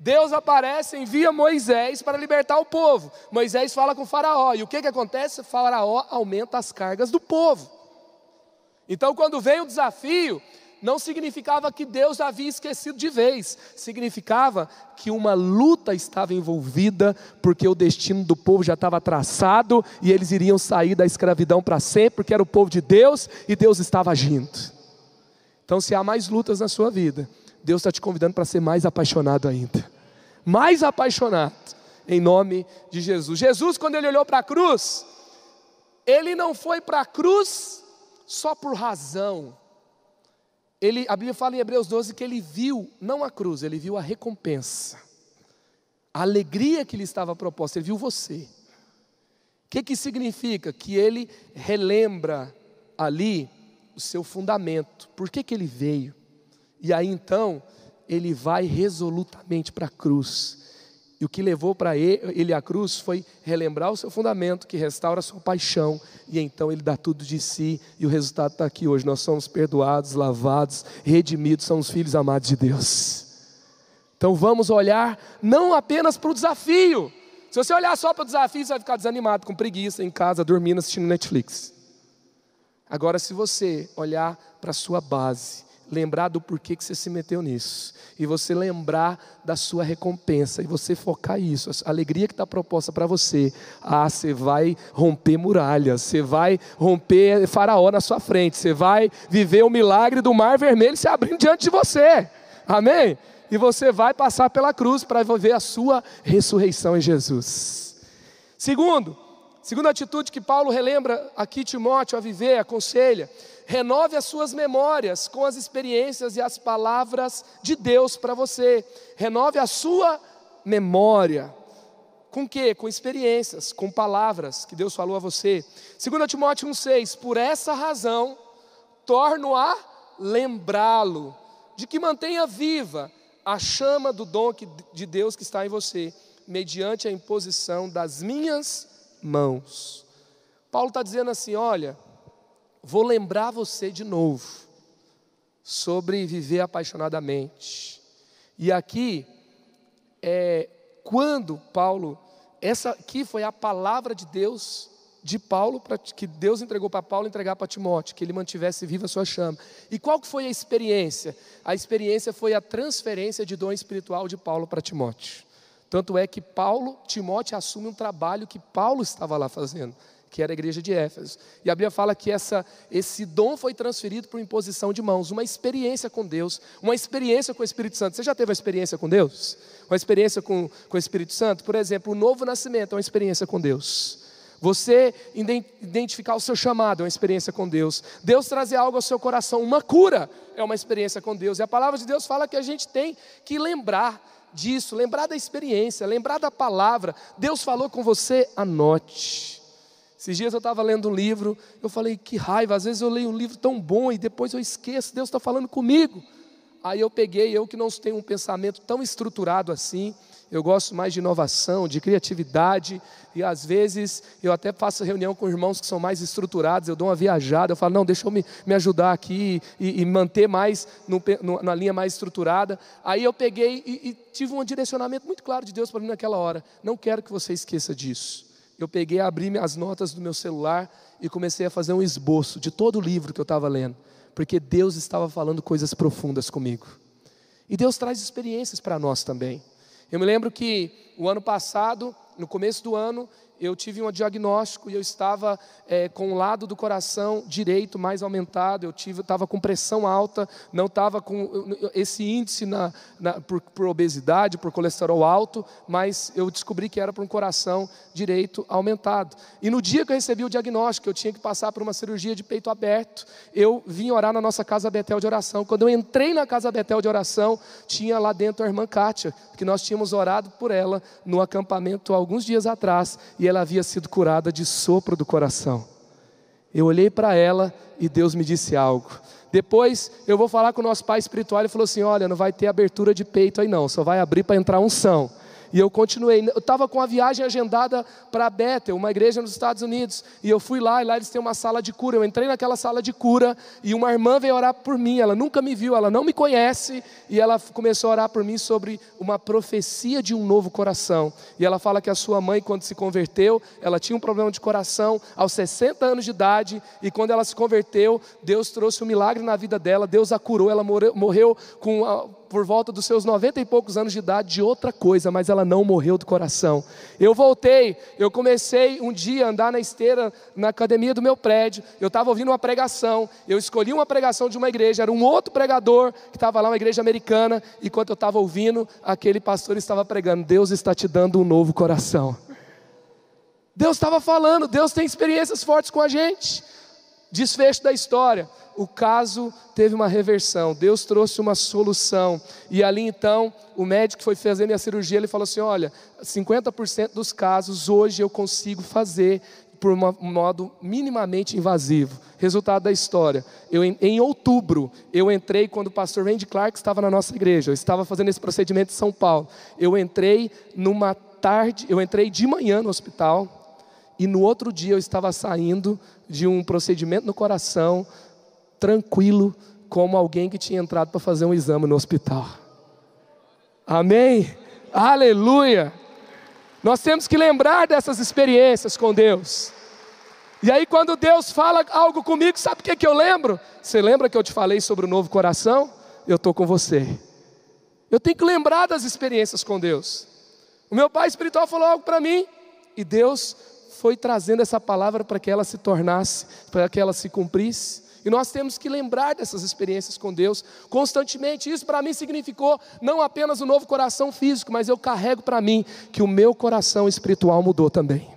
B: Deus aparece, envia Moisés para libertar o povo. Moisés fala com o faraó. E o que acontece? O faraó aumenta as cargas do povo. Então quando veio o desafio, não significava que Deus havia esquecido de vez. Significava que uma luta estava envolvida, porque o destino do povo já estava traçado, e eles iriam sair da escravidão para sempre, porque era o povo de Deus, e Deus estava agindo. Então se há mais lutas na sua vida, Deus está te convidando para ser mais apaixonado ainda. Mais apaixonado, em nome de Jesus. Jesus, quando ele olhou para a cruz, ele não foi para a cruz só por razão. A Bíblia fala em Hebreus 12 que ele viu, não a cruz, ele viu a recompensa. A alegria que lhe estava proposta, ele viu você. O que significa? Que ele relembra ali o seu fundamento. Por que ele veio? E aí então, ele vai resolutamente para a cruz. E o que levou para ele à cruz foi relembrar o seu fundamento, que restaura a sua paixão. E então ele dá tudo de si. E o resultado está aqui hoje. Nós somos perdoados, lavados, redimidos. Somos filhos amados de Deus. Então vamos olhar não apenas para o desafio. Se você olhar só para o desafio, você vai ficar desanimado, com preguiça, em casa, dormindo, assistindo Netflix. Agora, se você olhar para a sua base, lembrar do porquê que você se meteu nisso, e você lembrar da sua recompensa, e você focar isso, a alegria que está proposta para você, você vai romper muralhas, você vai romper Faraó na sua frente, você vai viver o milagre do Mar Vermelho se abrindo diante de você, amém? E você vai passar pela cruz para viver a sua ressurreição em Jesus. Segunda atitude que Paulo relembra aqui Timóteo a viver, aconselha: renove as suas memórias com as experiências e as palavras de Deus para você. Renove a sua memória. Com o quê? Com experiências, com palavras que Deus falou a você. 2 Timóteo 1,6: por essa razão, torno a lembrá-lo, de que mantenha viva a chama do dom de Deus que está em você, mediante a imposição das minhas mãos. Paulo está dizendo assim: olha, vou lembrar você de novo sobre viver apaixonadamente. E aqui, quando Paulo, essa aqui foi a palavra de Deus, de Paulo, que Deus entregou para Paulo entregar para Timóteo, que ele mantivesse viva a sua chama. E qual que foi a experiência? A experiência foi a transferência de dom espiritual de Paulo para Timóteo. Tanto é que Timóteo assume um trabalho que Paulo estava lá fazendo, que era a igreja de Éfeso. E a Bíblia fala que esse dom foi transferido por imposição de mãos, uma experiência com Deus, uma experiência com o Espírito Santo. Você já teve uma experiência com Deus? Uma experiência com o Espírito Santo? Por exemplo, o novo nascimento é uma experiência com Deus. Você identificar o seu chamado é uma experiência com Deus. Deus trazer algo ao seu coração, uma cura, é uma experiência com Deus. E a palavra de Deus fala que a gente tem que lembrar disso, lembrar da experiência, lembrar da palavra. Deus falou com você, anote. Esses dias eu estava lendo um livro, eu falei, que raiva, às vezes eu leio um livro tão bom e depois eu esqueço, Deus está falando comigo. Aí eu peguei, eu que não tenho um pensamento tão estruturado assim, eu gosto mais de inovação, de criatividade, e às vezes eu até faço reunião com irmãos que são mais estruturados, eu dou uma viajada, eu falo, não, deixa eu me ajudar aqui e manter mais na linha mais estruturada. Aí eu peguei e tive um direcionamento muito claro de Deus para mim naquela hora: não quero que você esqueça disso. Eu peguei, abri as notas do meu celular e comecei a fazer um esboço de todo o livro que eu estava lendo, porque Deus estava falando coisas profundas comigo. E Deus traz experiências para nós também. Eu me lembro que o ano passado, no começo do ano, eu tive um diagnóstico e eu estava com o lado do coração direito mais aumentado, eu estava com pressão alta, não estava com esse índice por obesidade, por colesterol alto, mas eu descobri que era por um coração direito aumentado. E no dia que eu recebi o diagnóstico, eu tinha que passar por uma cirurgia de peito aberto, eu vim orar na nossa Casa Betel de oração. Quando eu entrei na Casa Betel de oração, tinha lá dentro a irmã Kátia, que nós tínhamos orado por ela no acampamento há alguns dias atrás, e ela havia sido curada de sopro do coração. Eu olhei para ela e Deus me disse algo. Depois eu vou falar com o nosso pai espiritual, ele falou assim: olha, não vai ter abertura de peito aí não, só vai abrir para entrar unção. E eu continuei, eu estava com a viagem agendada para Bethel, uma igreja nos Estados Unidos, e eu fui lá, e lá eles têm uma sala de cura. Eu entrei naquela sala de cura, e uma irmã veio orar por mim. Ela nunca me viu, ela não me conhece, e ela começou a orar por mim sobre uma profecia de um novo coração. E ela fala que a sua mãe, quando se converteu, ela tinha um problema de coração aos 60 anos de idade, e quando ela se converteu, Deus trouxe um milagre na vida dela, Deus a curou. Ela morreu por volta dos seus 90 e poucos anos de idade de outra coisa, mas ela não morreu do coração. Eu voltei, eu comecei um dia a andar na esteira na academia do meu prédio, eu estava ouvindo uma pregação, eu escolhi uma pregação de uma igreja, era um outro pregador que estava lá, uma igreja americana, e enquanto eu estava ouvindo, aquele pastor estava pregando: Deus está te dando um novo coração. Deus estava falando, Deus tem experiências fortes com a gente. Desfecho da história: o caso teve uma reversão, Deus trouxe uma solução. E ali então, o médico que foi fazer minha cirurgia, ele falou assim: olha, 50% dos casos hoje eu consigo fazer por um modo minimamente invasivo. Resultado da história, em outubro, eu entrei quando o pastor Randy Clark estava na nossa igreja. Eu estava fazendo esse procedimento em São Paulo. Eu entrei numa tarde, eu entrei de manhã no hospital, e no outro dia eu estava saindo de um procedimento no coração, tranquilo, como alguém que tinha entrado para fazer um exame no hospital. Amém? Aleluia! Nós temos que lembrar dessas experiências com Deus. E aí quando Deus fala algo comigo, sabe o que eu lembro? Você lembra que eu te falei sobre o novo coração? Eu estou com você. Eu tenho que lembrar das experiências com Deus. O meu pai espiritual falou algo para mim, e Deus foi trazendo essa palavra para que ela se tornasse, para que ela se cumprisse. E nós temos que lembrar dessas experiências com Deus constantemente. Isso para mim significou não apenas o novo coração físico, mas eu carrego para mim que o meu coração espiritual mudou também.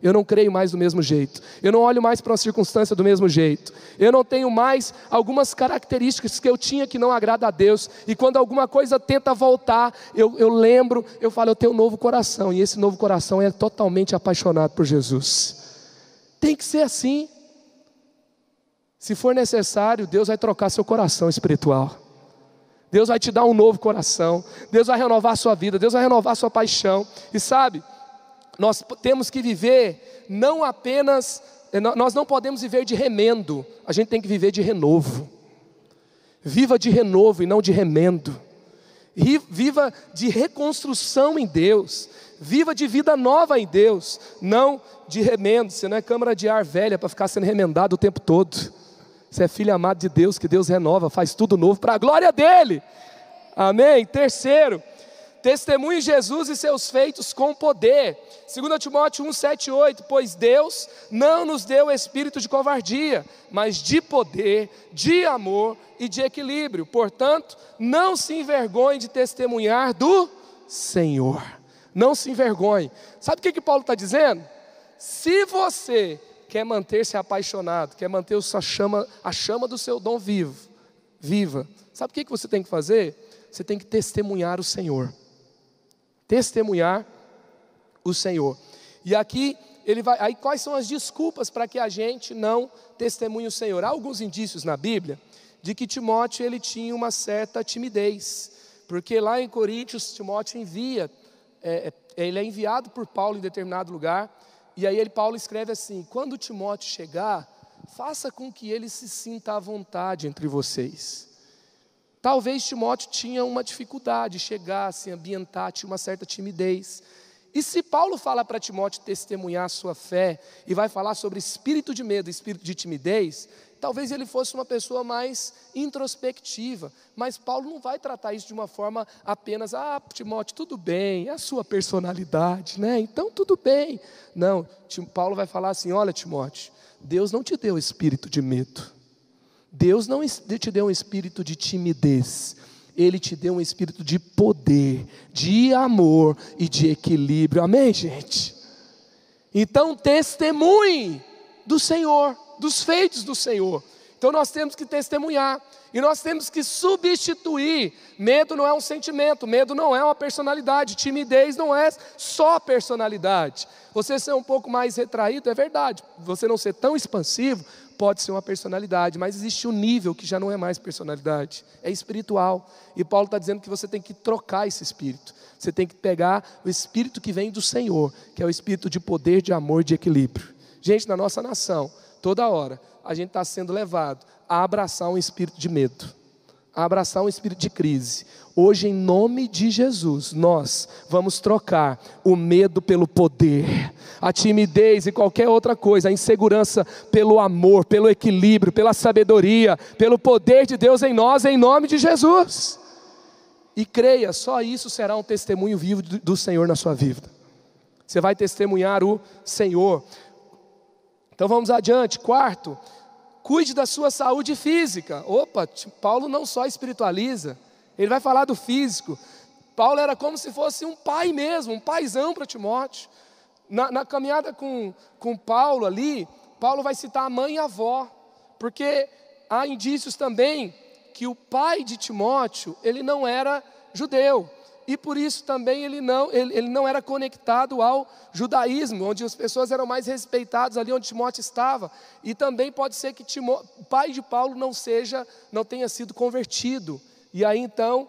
B: Eu não creio mais do mesmo jeito. Eu não olho mais para uma circunstância do mesmo jeito. Eu não tenho mais algumas características que eu tinha que não agrada a Deus. E quando alguma coisa tenta voltar, eu lembro, eu falo, eu tenho um novo coração. E esse novo coração é totalmente apaixonado por Jesus. Tem que ser assim. Se for necessário, Deus vai trocar seu coração espiritual. Deus vai te dar um novo coração. Deus vai renovar a sua vida. Deus vai renovar a sua paixão. E sabe, nós temos que viver não apenas, nós não podemos viver de remendo. A gente tem que viver de renovo. Viva de renovo e não de remendo. Viva de reconstrução em Deus. Viva de vida nova em Deus. Não de remendo. Você não é câmara de ar velha para ficar sendo remendado o tempo todo. Você é filho amado de Deus, que Deus renova, faz tudo novo para a glória dEle. Amém? Terceiro, testemunhe Jesus e seus feitos com poder. 2 Timóteo 1, 7 e 8. Pois Deus não nos deu espírito de covardia, mas de poder, de amor e de equilíbrio. Portanto, não se envergonhe de testemunhar do Senhor. Não se envergonhe. Sabe o que Paulo está dizendo? Se você quer manter-se apaixonado, quer manter a chama do seu dom viva, sabe o que você tem que fazer? Você tem que testemunhar o Senhor. Testemunhar o Senhor. E aqui, aí quais são as desculpas para que a gente não testemunhe o Senhor? Há alguns indícios na Bíblia de que Timóteo ele tinha uma certa timidez, porque lá em Coríntios, Timóteo ele é enviado por Paulo em determinado lugar. E aí Paulo escreve assim: quando Timóteo chegar, faça com que ele se sinta à vontade entre vocês. Talvez Timóteo tinha uma dificuldade de chegar, se ambientar, tinha uma certa timidez. E se Paulo fala para Timóteo testemunhar a sua fé, e vai falar sobre espírito de medo, espírito de timidez, talvez ele fosse uma pessoa mais introspectiva. Mas Paulo não vai tratar isso de uma forma apenas, Timóteo, tudo bem, é a sua personalidade, né? Então tudo bem. Não, Paulo vai falar assim: olha Timóteo, Deus não te deu espírito de medo. Deus não te deu um espírito de timidez. Ele te deu um espírito de poder, de amor e de equilíbrio. Amém, gente? Então testemunhe do Senhor, dos feitos do Senhor. Então nós temos que testemunhar. E nós temos que substituir. Medo não é um sentimento, medo não é uma personalidade, timidez não é só personalidade. Você ser um pouco mais retraído é verdade, você não ser tão expansivo pode ser uma personalidade, mas existe um nível que já não é mais personalidade, é espiritual. E Paulo está dizendo que você tem que trocar esse espírito. Você tem que pegar o espírito que vem do Senhor, que é o espírito de poder, de amor e de equilíbrio. Gente, na nossa nação, toda hora, a gente está sendo levado a abraçar um espírito de medo, a abraçar um espírito de crise. Hoje, em nome de Jesus, nós vamos trocar o medo pelo poder, a timidez e qualquer outra coisa, a insegurança pelo amor, pelo equilíbrio, pela sabedoria, pelo poder de Deus em nós, em nome de Jesus. E creia, só isso será um testemunho vivo do Senhor na sua vida. Você vai testemunhar o Senhor. Então vamos adiante. Quarto, cuide da sua saúde física. Paulo não só espiritualiza, ele vai falar do físico. Paulo era como se fosse um pai mesmo, um paizão para Timóteo. Na caminhada com Paulo ali, Paulo vai citar a mãe e a avó, porque há indícios também que o pai de Timóteo, ele não era judeu. e por isso também ele não era conectado ao judaísmo, onde as pessoas eram mais respeitadas ali onde Timóteo estava. E também pode ser que o pai de Paulo não tenha sido convertido. E aí então,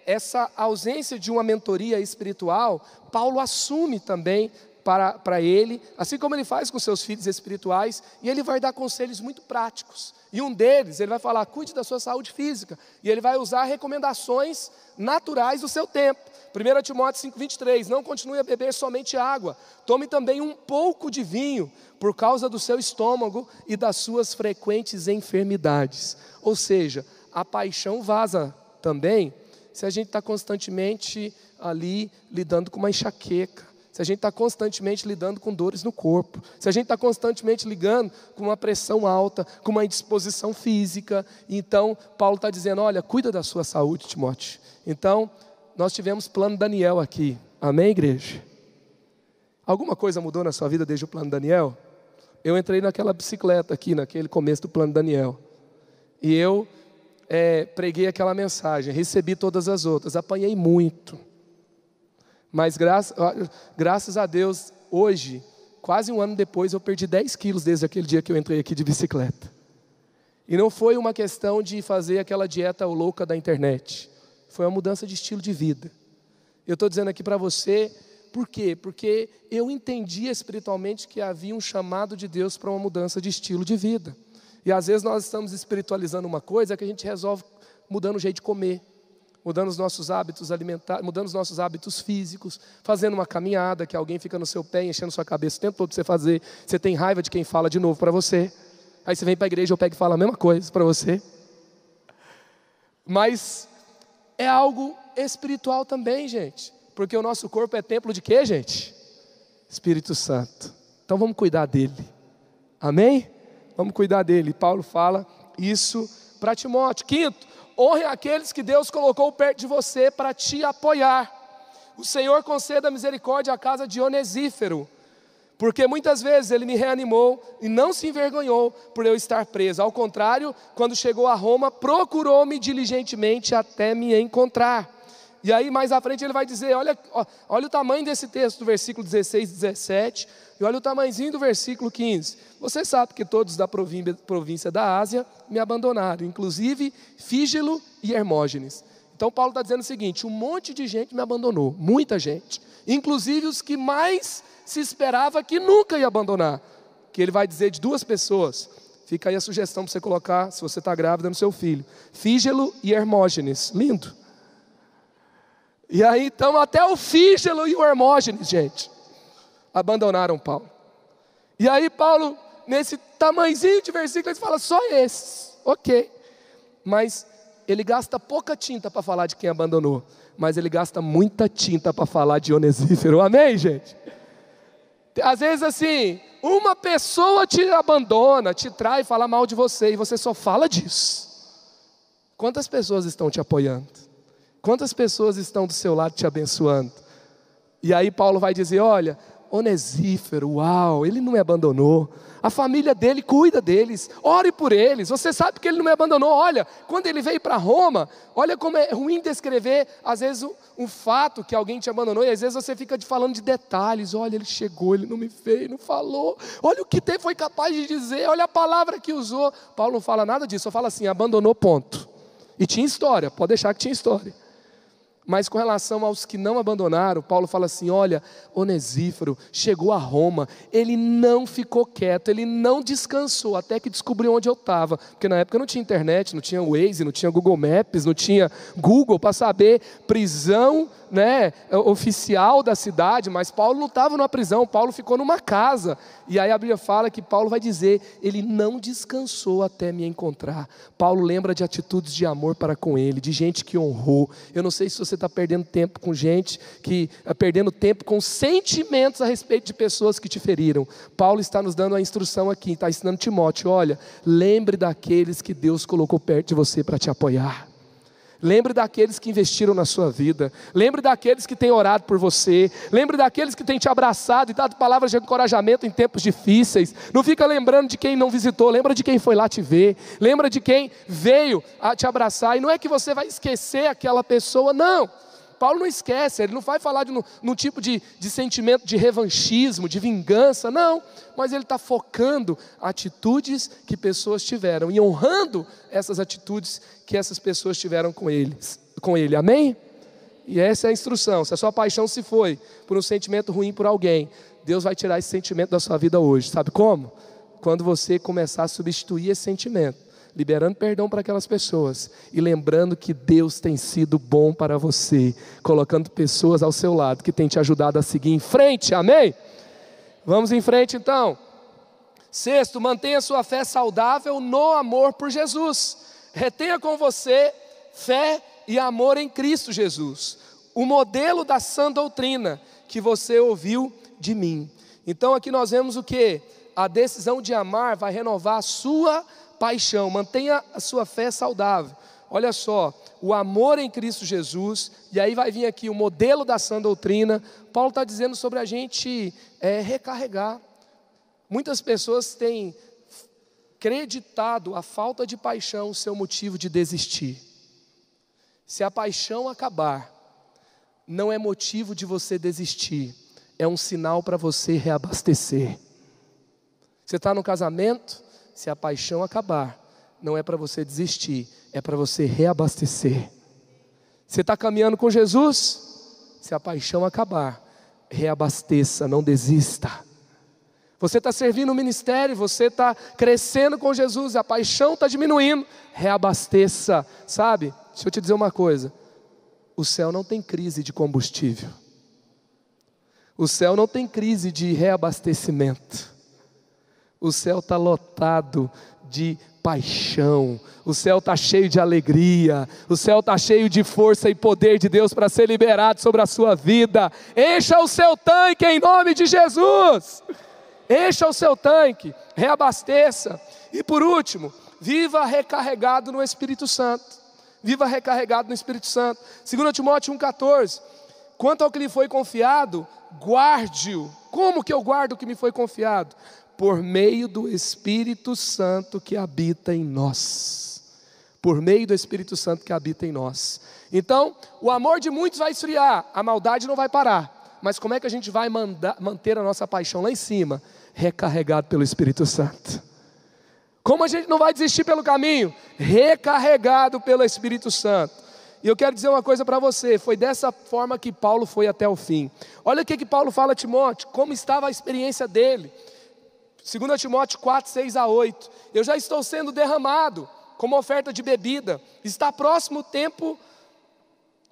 B: essa ausência de uma mentoria espiritual, Paulo assume também para ele, assim como ele faz com seus filhos espirituais, e ele vai dar conselhos muito práticos. E um deles, ele vai falar, cuide da sua saúde física, e ele vai usar recomendações naturais do seu tempo. 1 Timóteo 5,23, não continue a beber somente água, tome também um pouco de vinho, por causa do seu estômago e das suas frequentes enfermidades. Ou seja, a paixão vaza também, se a gente está constantemente ali lidando com uma enxaqueca, se a gente está constantemente lidando com dores no corpo, se a gente está constantemente lidando com uma pressão alta, com uma indisposição física. Então, Paulo está dizendo, olha, cuida da sua saúde, Timóteo. Então, nós tivemos plano Daniel aqui, amém, igreja? Alguma coisa mudou na sua vida desde o plano Daniel? Eu entrei naquela bicicleta aqui, naquele começo do plano Daniel, e eu preguei aquela mensagem, recebi todas as outras, apanhei muito. Mas graças a Deus, hoje, quase um ano depois, eu perdi 10 quilos desde aquele dia que eu entrei aqui de bicicleta. E não foi uma questão de fazer aquela dieta louca da internet. Foi uma mudança de estilo de vida. Eu estou dizendo aqui para você, por quê? Porque eu entendi espiritualmente que havia um chamado de Deus para uma mudança de estilo de vida. E às vezes nós estamos espiritualizando uma coisa que a gente resolve mudando o jeito de comer, mudando os nossos hábitos alimentares, mudando os nossos hábitos físicos, fazendo uma caminhada que alguém fica no seu pé, enchendo sua cabeça o tempo todo você fazer, você tem raiva de quem fala de novo para você, aí você vem para a igreja, eu pego e falo a mesma coisa para você. Mas é algo espiritual também, gente, porque o nosso corpo é templo de quê, gente? Espírito Santo. Então vamos cuidar dele, amém? Vamos cuidar dele. Paulo fala isso para Timóteo. Quinto, honre aqueles que Deus colocou perto de você para te apoiar. O Senhor conceda misericórdia à casa de Onesífero, porque muitas vezes ele me reanimou e não se envergonhou por eu estar preso. Ao contrário, quando chegou a Roma, procurou-me diligentemente até me encontrar. E aí mais à frente ele vai dizer, olha o tamanho desse texto, do versículo 16 e 17, e olha o tamanhozinho do versículo 15. Você sabe que todos da província da Ásia me abandonaram, inclusive Fígelo e Hermógenes. Então Paulo está dizendo o seguinte, um monte de gente me abandonou, muita gente, inclusive os que mais se esperava que nunca ia abandonar, que ele vai dizer de duas pessoas. Fica aí a sugestão para você colocar, se você está grávida, no seu filho, Fígelo e Hermógenes, lindo. E aí então até o Fígelo e o Hermógenes, gente, abandonaram Paulo. E aí Paulo, nesse tamanhozinho de versículo, ele fala, só esses, ok. Mas ele gasta pouca tinta para falar de quem abandonou, mas ele gasta muita tinta para falar de Onesífero, amém, gente? Às vezes assim, uma pessoa te abandona, te trai, fala mal de você, e você só fala disso. Quantas pessoas estão te apoiando? Quantas pessoas estão do seu lado te abençoando? E aí Paulo vai dizer, olha, Onesífero, uau, ele não me abandonou, a família dele cuida deles, ore por eles, você sabe que ele não me abandonou. Olha, quando ele veio para Roma, olha como é ruim descrever às vezes um fato que alguém te abandonou, e às vezes você fica falando de detalhes, olha, ele chegou, ele não me veio, não falou, olha o que foi capaz de dizer, olha a palavra que usou. Paulo não fala nada disso, só fala assim, abandonou, ponto. E tinha história, pode deixar que tinha história. Mas com relação aos que não abandonaram, Paulo fala assim, olha, Onesífero chegou a Roma, ele não ficou quieto, ele não descansou, até que descobriu onde eu estava, porque na época não tinha internet, não tinha Waze, não tinha Google Maps, não tinha Google para saber prisão, né, oficial da cidade, mas Paulo não estava numa prisão, Paulo ficou numa casa, e aí a Bíblia fala que Paulo vai dizer, ele não descansou até me encontrar. Paulo lembra de atitudes de amor para com ele, de gente que honrou. Eu não sei se você está perdendo tempo com gente, perdendo tempo com sentimentos a respeito de pessoas que te feriram. Paulo está nos dando a instrução aqui, está ensinando Timóteo, olha, lembre daqueles que Deus colocou perto de você para te apoiar. Lembre daqueles que investiram na sua vida. Lembre daqueles que têm orado por você. Lembre daqueles que têm te abraçado e dado palavras de encorajamento em tempos difíceis. Não fica lembrando de quem não visitou. Lembra de quem foi lá te ver. Lembra de quem veio a te abraçar. E não é que você vai esquecer aquela pessoa, não. Paulo não esquece, ele não vai falar num tipo de sentimento de revanchismo, de vingança, não. Mas ele está focando atitudes que pessoas tiveram e honrando essas atitudes que essas pessoas tiveram com ele, amém? E essa é a instrução. Se a sua paixão se foi por um sentimento ruim por alguém, Deus vai tirar esse sentimento da sua vida hoje. Sabe como? Quando você começar a substituir esse sentimento, liberando perdão para aquelas pessoas e lembrando que Deus tem sido bom para você, colocando pessoas ao seu lado que tem te ajudado a seguir em frente, amém? Vamos em frente então. Sexto, mantenha sua fé saudável no amor por Jesus. Retenha com você fé e amor em Cristo Jesus, o modelo da sã doutrina que você ouviu de mim. Então aqui nós vemos o que? A decisão de amar vai renovar a sua paixão. Mantenha a sua fé saudável. Olha só, o amor em Cristo Jesus, e aí vai vir aqui o modelo da sã doutrina. Paulo está dizendo sobre a gente recarregar. Muitas pessoas têm creditado a falta de paixão o seu motivo de desistir. Se a paixão acabar, não é motivo de você desistir, é um sinal para você reabastecer. Você está no casamento, se a paixão acabar, não é para você desistir, é para você reabastecer. Você está caminhando com Jesus, se a paixão acabar, reabasteça, não desista. Você está servindo o ministério, você está crescendo com Jesus, a paixão está diminuindo, reabasteça, sabe? Deixa eu te dizer uma coisa, o céu não tem crise de combustível, o céu não tem crise de reabastecimento, o céu está lotado de paixão, o céu está cheio de alegria, o céu está cheio de força e poder de Deus para ser liberado sobre a sua vida. Encha o seu tanque em nome de Jesus, encha o seu tanque, reabasteça. E por último, viva recarregado no Espírito Santo. Viva recarregado no Espírito Santo. 2 Timóteo 1,14. Quanto ao que lhe foi confiado, guarde-o. Como que eu guardo o que me foi confiado? Por meio do Espírito Santo que habita em nós. Por meio do Espírito Santo que habita em nós. Então, o amor de muitos vai esfriar, a maldade não vai parar. Mas como é que a gente vai manter a nossa paixão lá em cima? Recarregado pelo Espírito Santo. Como a gente não vai desistir pelo caminho? Recarregado pelo Espírito Santo. E eu quero dizer uma coisa para você, foi dessa forma que Paulo foi até o fim. Olha o que Paulo fala a Timóteo, como estava a experiência dele. 2 Timóteo 4, 6 a 8. Eu já estou sendo derramado como oferta de bebida. Está próximo o tempo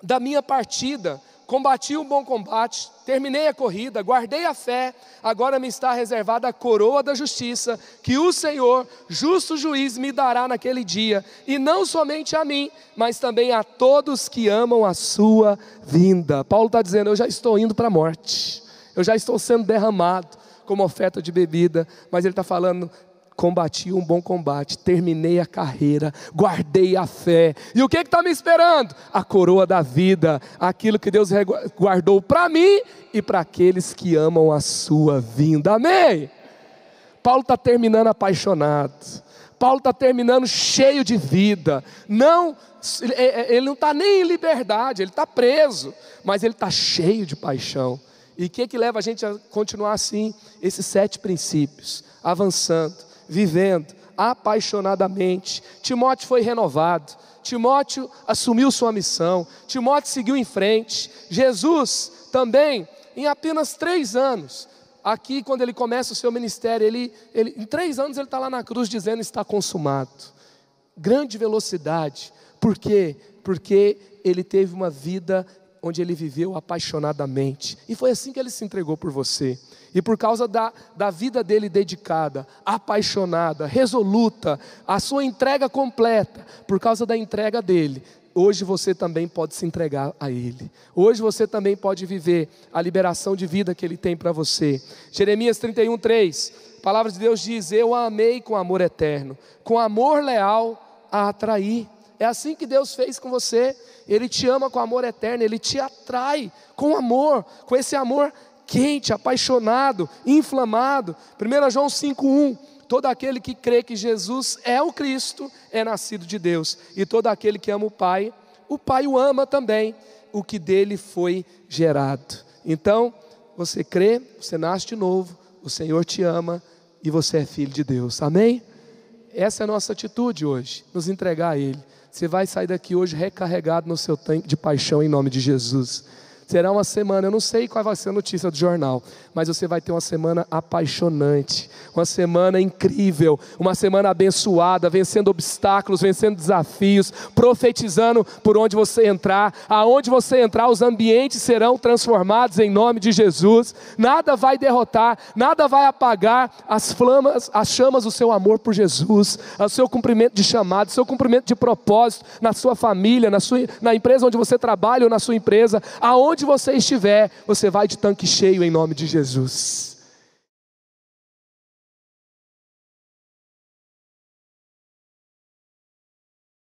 B: da minha partida. Combati um bom combate, terminei a corrida, guardei a fé, agora me está reservada a coroa da justiça, que o Senhor, justo juiz, me dará naquele dia, e não somente a mim, mas também a todos que amam a sua vinda. Paulo está dizendo, eu já estou indo para a morte, eu já estou sendo derramado como oferta de bebida, mas ele está falando, combati um bom combate, terminei a carreira, guardei a fé, e o que está me esperando? A coroa da vida, aquilo que Deus guardou para mim e para aqueles que amam a sua vinda, amém? Paulo está terminando apaixonado, Paulo está terminando cheio de vida, ele não está nem em liberdade, ele está preso, mas ele está cheio de paixão. E o que leva a gente a continuar assim? Esses 7 princípios, avançando, vivendo apaixonadamente. Timóteo foi renovado, Timóteo assumiu sua missão, Timóteo seguiu em frente. Jesus também, em apenas 3 anos, aqui quando ele começa o seu ministério, em 3 anos ele está lá na cruz dizendo está consumado. Grande velocidade, por quê? Porque ele teve uma vida onde ele viveu apaixonadamente, e foi assim que ele se entregou por você. E por causa da vida dele dedicada, apaixonada, resoluta, a sua entrega completa, por causa da entrega dele, hoje você também pode se entregar a ele. Hoje você também pode viver a liberação de vida que ele tem para você. Jeremias 31:3, a palavra de Deus diz, eu a amei com amor eterno, com amor leal a atrair. É assim que Deus fez com você, Ele te ama com amor eterno, Ele te atrai com amor, com esse amor quente, apaixonado, inflamado. 1 João 5:1, todo aquele que crê que Jesus é o Cristo, é nascido de Deus, e todo aquele que ama o Pai o ama também. o que dele foi gerado. Então, você crê, você nasce de novo, o Senhor te ama e você é filho de Deus. Amém? Essa é a nossa atitude hoje, nos entregar a Ele. Você vai sair daqui hoje recarregado no seu tanque de paixão em nome de Jesus. Será uma semana, eu não sei qual vai ser a notícia do jornal, mas você vai ter uma semana apaixonante, uma semana incrível, uma semana abençoada, vencendo obstáculos, vencendo desafios, profetizando por onde você entrar. Aonde você entrar, os ambientes serão transformados em nome de Jesus. Nada vai derrotar, nada vai apagar as flamas, as chamas do seu amor por Jesus, o seu cumprimento de chamado, o seu cumprimento de propósito na sua família, na empresa onde você trabalha ou na sua empresa. Aonde você estiver, você vai de tanque cheio em nome de Jesus.